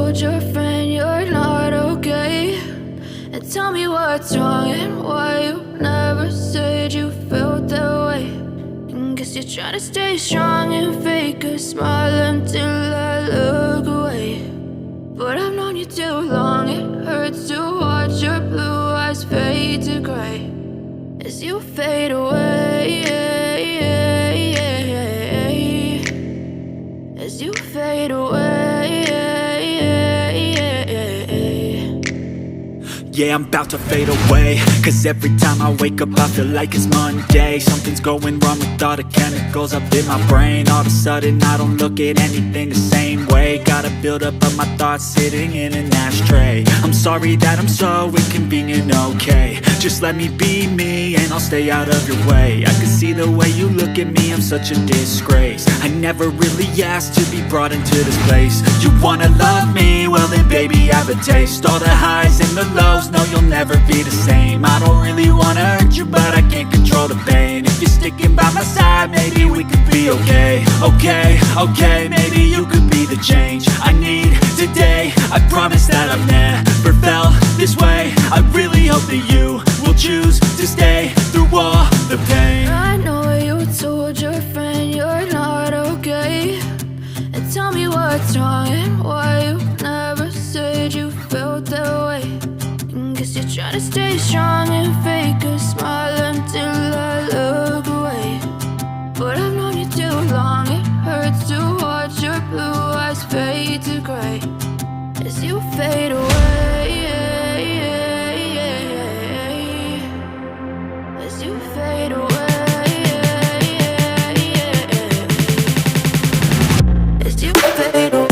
told your friend you're not okay, and tell me what's wrong and why you never said you felt that way. And guess you're trying to stay strong and fake a smile until I look away. But I've known you too long, it hurts to watch your blue eyes fade to gray as you fade away, as you fade away. Yeah, I'm about to fade away, cause every time I wake up I feel like it's Monday. Something's going wrong with all the chemicals up in my brain. All of a sudden I don't look at anything the same way. Got a build up of my thoughts sitting in an ashtray. I'm sorry that I'm so inconvenient, okay. Just let me be me and I'll stay out of your way. I can see the way you look at me, I'm such a disgrace. I never really asked to be brought into this place. You wanna love me? Well then baby have a taste. All the highs and the lows, no, you'll never be the same. I don't really wanna hurt you, but I can't control the pain. If you're sticking by my side, maybe we could be okay. Okay, maybe you could be the change I need today. I promise that I've never felt this way. I really hope that you will choose to stay through all the pain. I know you told your friend you're not okay, and tell me what's wrong and why you never said you felt that way. Guess you're trying to stay strong and fake a smile until I look away. But I've known you too long, it hurts to watch your blue eyes fade to gray as you fade away, as you fade away, as you fade away.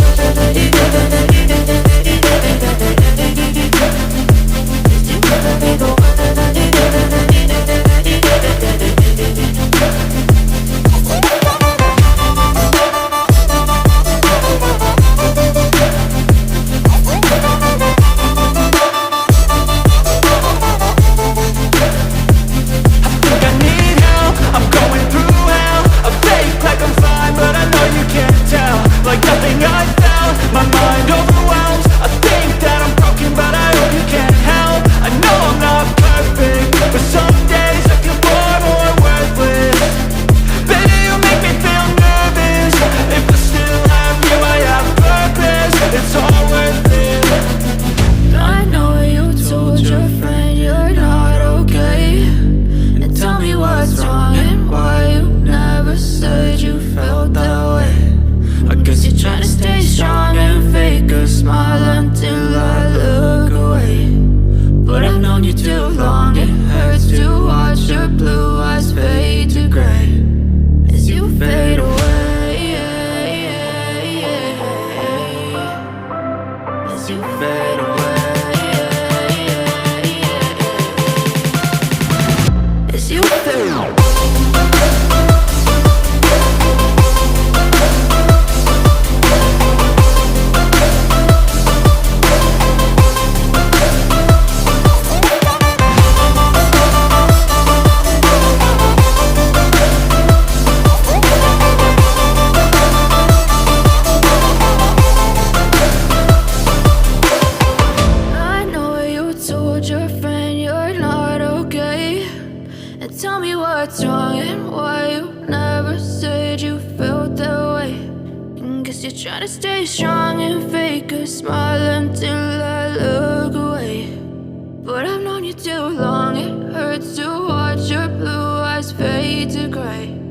Tell me what's wrong and why you never said you felt that way. And guess you're trying to stay strong and fake a smile until I look away. But I've known you too long, it hurts to watch your blue eyes fade to gray